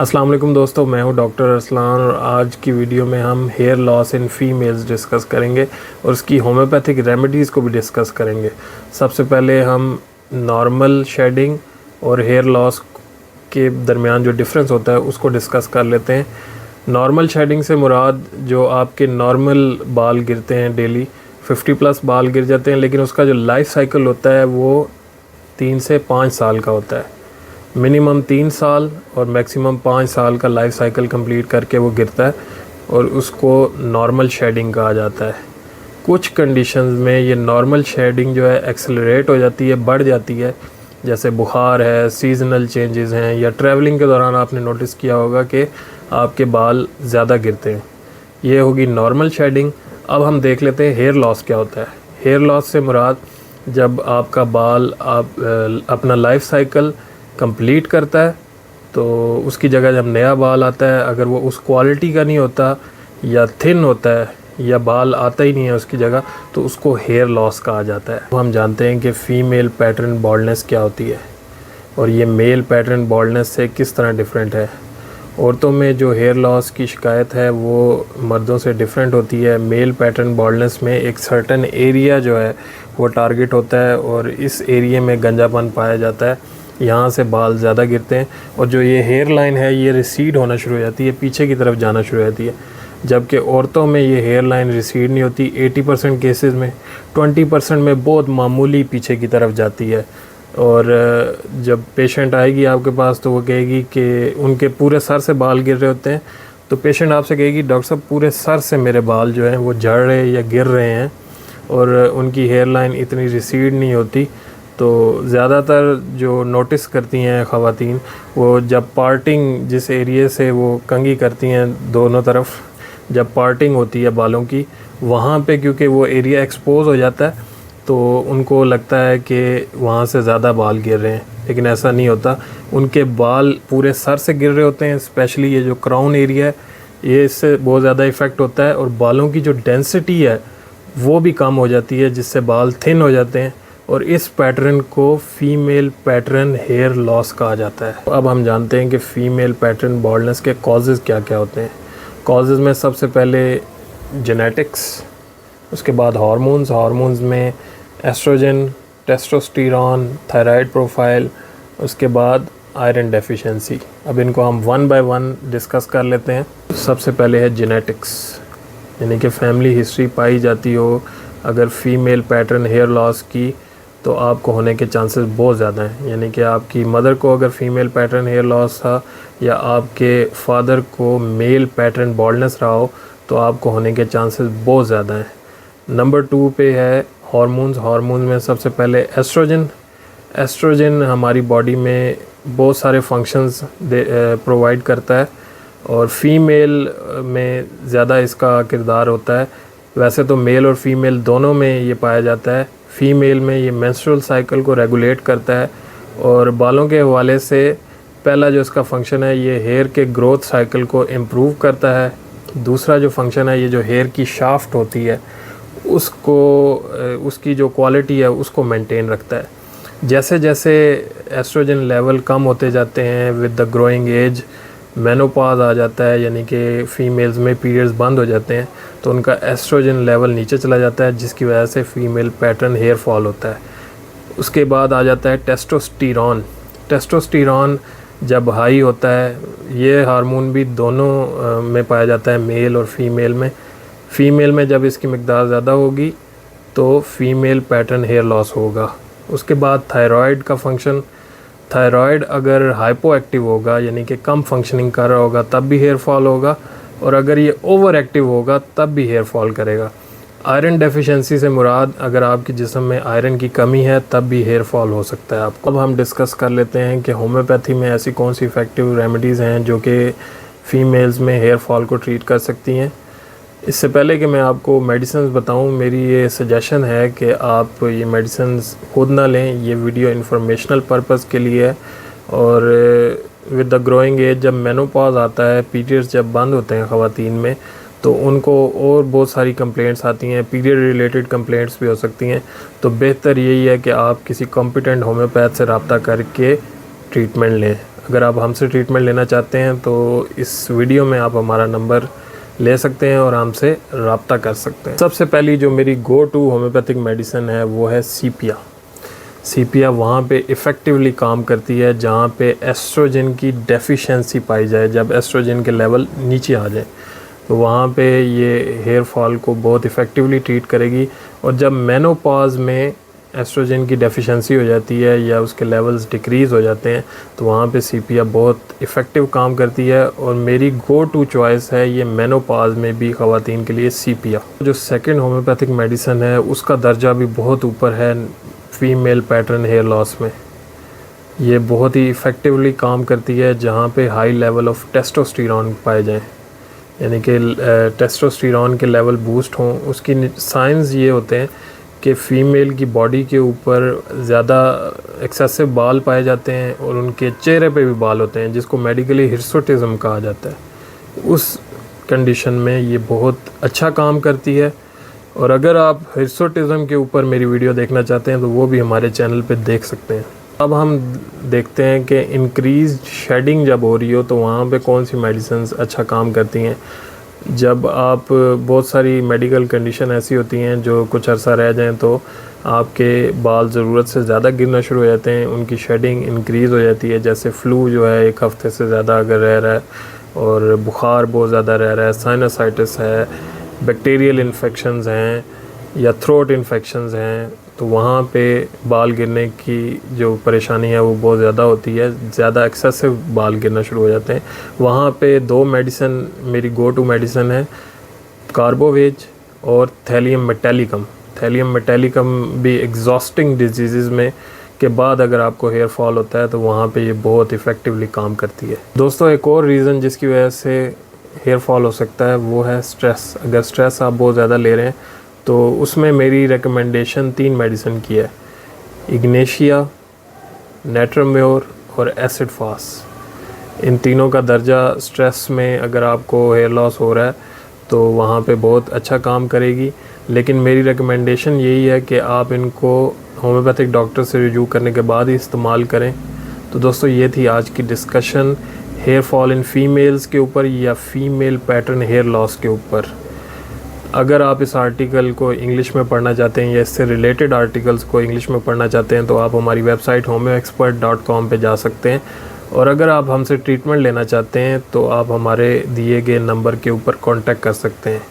अस्सलाम वालेकुम दोस्तों, मैं हूं डॉक्टर अरसलान और आज की वीडियो में हम hair loss in females discuss करेंगे और उसकी होम्योपैथिक रेमेडीज़ को भी डिस्कस करेंगे। सबसे पहले हम नॉर्मल शेडिंग और हेयर लॉस के दरमियान जो डिफरेंस होता है उसको डिस्कस कर लेते हैं। नॉर्मल शेडिंग से मुराद जो आपके नॉर्मल बाल गिरते हैं, डेली 50+ बाल गिर जाते हैं, लेकिन उसका जो लाइफ साइकिल होता है वो 3 से 5 साल का होता है। मिनिमम 3 साल और मैक्सिमम 5 साल का लाइफ साइकिल कंप्लीट करके वो गिरता है और उसको नॉर्मल शेडिंग कहा जाता है। कुछ कंडीशंस में ये नॉर्मल शेडिंग जो है एक्सेलरेट हो जाती है, बढ़ जाती है, जैसे बुखार है, सीजनल चेंजेस हैं, या ट्रैवलिंग के दौरान आपने नोटिस किया होगा कि आपके बाल ज़्यादा गिरते हैं। ये होगी नॉर्मल शेडिंग। अब हम देख लेते हैं हेयर लॉस क्या होता है। हेयर लॉस से मुराद जब आपका बाल अपना लाइफ साइकिल कंप्लीट करता है तो उसकी जगह जब नया बाल आता है, अगर वो उस क्वालिटी का नहीं होता या थिन होता है या बाल आता ही नहीं है उसकी जगह, तो उसको हेयर लॉस कहा जाता है। हम जानते हैं कि फ़ीमेल पैटर्न बॉल्डनेस क्या होती है और ये मेल पैटर्न बॉल्डनेस से किस तरह डिफरेंट है। औरतों में जो हेयर लॉस की शिकायत है वो मर्दों से डिफरेंट होती है। मेल पैटर्न बॉल्डनेस में एक सर्टन एरिया जो है वो टारगेट होता है और इस एरिया में गंजापन पाया जाता है, यहाँ से बाल ज़्यादा गिरते हैं और जो ये हेयर लाइन है ये रिसीड होना शुरू हो जाती है, पीछे की तरफ जाना शुरू हो जाती है। जबकि औरतों में ये हेयर लाइन रिसीड नहीं होती। 80% केसेस में, 20% में बहुत मामूली पीछे की तरफ जाती है। और जब पेशेंट आएगी आपके पास तो वो कहेगी कि उनके पूरे सर से बाल गिर रहे होते हैं, तो पेशेंट आपसे कहेगी डॉक्टर साहब पूरे सर से मेरे बाल जो हैं वो झड़ रहे या गिर रहे हैं और उनकी हेयर लाइन इतनी रिसीड नहीं होती। तो ज़्यादातर जो नोटिस करती हैं ख़वातीन, वो जब पार्टिंग, जिस एरिया से वो कंघी करती हैं दोनों तरफ, जब पार्टिंग होती है बालों की, वहाँ पे क्योंकि वो एरिया एक्सपोज हो जाता है तो उनको लगता है कि वहाँ से ज़्यादा बाल गिर रहे हैं, लेकिन ऐसा नहीं होता। उनके बाल पूरे सर से गिर रहे होते हैं, स्पेशली ये जो क्राउन एरिया है ये इससे बहुत ज़्यादा इफ़ेक्ट होता है और बालों की जो डेंसिटी है वो भी कम हो जाती है, जिससे बाल थिन हो जाते हैं और इस पैटर्न को फीमेल पैटर्न हेयर लॉस कहा जाता है। अब हम जानते हैं कि फ़ीमेल पैटर्न बॉल्डनेस के कॉजेज़ क्या क्या होते हैं। कॉजेज़ में सबसे पहले जेनेटिक्स, उसके बाद हार्मोन्स में एस्ट्रोजन, टेस्टोस्टेरोन, थायराइड प्रोफाइल, उसके बाद आयरन डेफिशिएंसी। अब इनको हम 1 बाय 1 डिस्कस कर लेते हैं। सबसे पहले है जेनेटिक्स, यानी कि फैमिली हिस्ट्री पाई जाती हो अगर फ़ीमेल पैटर्न हेयर लॉस की तो आपको होने के चांसेस बहुत ज़्यादा हैं। यानी कि आपकी मदर को अगर फ़ीमेल पैटर्न हेयर लॉस था या आपके फादर को मेल पैटर्न बॉल्डनेस रहा हो तो आपको होने के चांसेस बहुत ज़्यादा हैं। नंबर 2 पे है हार्मोन्स में सबसे पहले एस्ट्रोजन हमारी बॉडी में बहुत सारे फंक्शंस प्रोवाइड करता है और फीमेल में ज़्यादा इसका किरदार होता है। वैसे तो मेल और फीमेल दोनों में ये पाया जाता है। फ़ीमेल में ये मेंस्ट्रुअल साइकिल को रेगुलेट करता है और बालों के हवाले से पहला जो इसका फंक्शन है ये हेयर के ग्रोथ साइकिल को इम्प्रूव करता है। दूसरा जो फंक्शन है ये जो हेयर की शाफ्ट होती है उसको, उसकी जो क्वालिटी है उसको मेंटेन रखता है। जैसे जैसे एस्ट्रोजन लेवल कम होते जाते हैं with the growing age, menopause आ जाता है, यानी कि फ़ीमेल्स में पीरियड्स बंद हो जाते हैं तो उनका एस्ट्रोजन लेवल नीचे चला जाता है, जिसकी वजह से फ़ीमेल पैटर्न हेयर फॉल होता है। उसके बाद आ जाता है टेस्टोस्टेरोन जब हाई होता है, ये हार्मोन भी दोनों में पाया जाता है, मेल और फीमेल में जब इसकी मकदार ज़्यादा होगी तो फीमेल पैटर्न हेयर लॉस होगा। उसके बाद थायराइड का फंक्शन, थायराइड अगर हाइपो एक्टिव होगा यानी कि कम फंक्शनिंग कर रहा होगा तब भी हेयर फॉल होगा और अगर ये ओवर एक्टिव होगा तब भी हेयर फॉल करेगा। आयरन डेफिशिएंसी से मुराद अगर आपके जिस्म में आयरन की कमी है तब भी हेयर फॉल हो सकता है आपको। अब हम डिस्कस कर लेते हैं कि होम्योपैथी में ऐसी कौन सी इफ़ेक्टिव रेमेडीज़ हैं जो कि फ़ीमेल्स में हेयर फॉल को ट्रीट कर सकती हैं। इससे पहले कि मैं आपको मेडिसिन बताऊं, मेरी ये सजेशन है कि आप ये मेडिसिन खुद ना लें, ये वीडियो इंफॉर्मेशनल पर्पस के लिए है। और विद द ग्रोइंग एज जब मेनोपॉज आता है, पीरियड्स जब बंद होते हैं ख़वातीन में, तो उनको और बहुत सारी कंप्लेंट्स आती हैं, पीरियड रिलेटेड कंप्लेंट्स भी हो सकती हैं। तो बेहतर यही है कि आप किसी कॉम्पिटेंट होम्योपैथ से रब्ता करके ट्रीटमेंट लें। अगर आप हमसे ट्रीटमेंट लेना चाहते हैं तो इस वीडियो में आप हमारा नंबर ले सकते हैं और हमसे रब्ता कर सकते हैं। सबसे पहली जो मेरी गो टू होम्योपैथिक मेडिसिन है वो है सीपिया। सीपिया वहाँ पे इफ़ेक्टिवली काम करती है जहाँ पे एस्ट्रोजन की डेफिशिएंसी पाई जाए। जब एस्ट्रोजन के लेवल नीचे आ जाए तो वहाँ पे ये हेयर फॉल को बहुत इफ़ेक्टिवली ट्रीट करेगी। और जब मेनोपॉज में एस्ट्रोजन की डेफिशिएंसी हो जाती है या उसके लेवल्स डिक्रीज़ हो जाते हैं तो वहाँ पे सीपिया बहुत इफ़ेक्टिव काम करती है। और मेरी गो टू चॉइस है ये मेनोपॉज में भी ख़वातीन के लिए सीपिया। जो सेकंड होम्योपैथिक मेडिसिन है उसका दर्जा भी बहुत ऊपर है फीमेल पैटर्न हेयर लॉस में। ये बहुत ही इफ़ेक्टिवली काम करती है जहाँ पे हाई लेवल ऑफ टेस्टोस्टेरोन पाए जाएँ, यानी कि टेस्टोस्टेरोन के लेवल बूस्ट हों। उसकी साइंस ये होते हैं कि फ़ीमेल की बॉडी के ऊपर ज़्यादा एक्सेसिव बाल पाए जाते हैं और उनके चेहरे पे भी बाल होते हैं, जिसको मेडिकली हिर्सुटिज़म कहा जाता है। उस कंडीशन में ये बहुत अच्छा काम करती है। और अगर आप हिर्सुटिज़म के ऊपर मेरी वीडियो देखना चाहते हैं तो वो भी हमारे चैनल पे देख सकते हैं। अब हम देखते हैं कि इंक्रीज शेडिंग जब हो रही हो तो वहाँ पे कौन सी मेडिसिन्स अच्छा काम करती हैं। जब आप बहुत सारी मेडिकल कंडीशन ऐसी होती हैं जो कुछ अरसा रह जाएं तो आपके बाल ज़रूरत से ज़्यादा गिरना शुरू हो जाते हैं, उनकी शेडिंग इंक्रीज़ हो जाती है। जैसे फ़्लू जो है 1 हफ़्ते से ज़्यादा अगर रह रहा है और बुखार बहुत ज़्यादा रह रहा है, साइनसाइटिस है, बैक्टीरियल इन्फेक्शंस हैं या थ्रोट इन्फेक्शंस हैं, तो वहाँ पे बाल गिरने की जो परेशानी है वो बहुत ज़्यादा होती है। ज़्यादा एक्सेसिव बाल गिरना शुरू हो जाते हैं। वहाँ पे 2 मेडिसिन मेरी गो टू मेडिसिन है, कार्बोवेज और थैलियम मेटालिकम। थैलियम मेटालिकम भी एग्जॉस्टिंग डिजीज़ में के बाद अगर आपको हेयर फॉल होता है तो वहाँ पे ये बहुत इफ़ेक्टिवली काम करती है। दोस्तों एक और रीज़न जिसकी वजह से हेयर फॉल हो सकता है वो है स्ट्रेस। अगर स्ट्रेस आप बहुत ज़्यादा ले रहे हैं तो उसमें मेरी रिकमेंडेशन 3 मेडिसिन की है, इग्नेशिया, नेट्रोम्योर और एसिड फास। इन तीनों का दर्जा स्ट्रेस में अगर आपको हेयर लॉस हो रहा है तो वहाँ पे बहुत अच्छा काम करेगी। लेकिन मेरी रिकमेंडेशन यही है कि आप इनको होम्योपैथिक डॉक्टर से रिव्यू करने के बाद ही इस्तेमाल करें। तो दोस्तों ये थी आज की discussion hair fall in females के ऊपर या फीमेल पैटर्न हेयर लॉस के ऊपर। अगर आप इस आर्टिकल को इंग्लिश में पढ़ना चाहते हैं या इससे रिलेटेड आर्टिकल्स को इंग्लिश में पढ़ना चाहते हैं तो आप हमारी वेबसाइट homeoexpert.com पे जा सकते हैं। और अगर आप हमसे ट्रीटमेंट लेना चाहते हैं तो आप हमारे दिए गए नंबर के ऊपर कांटेक्ट कर सकते हैं।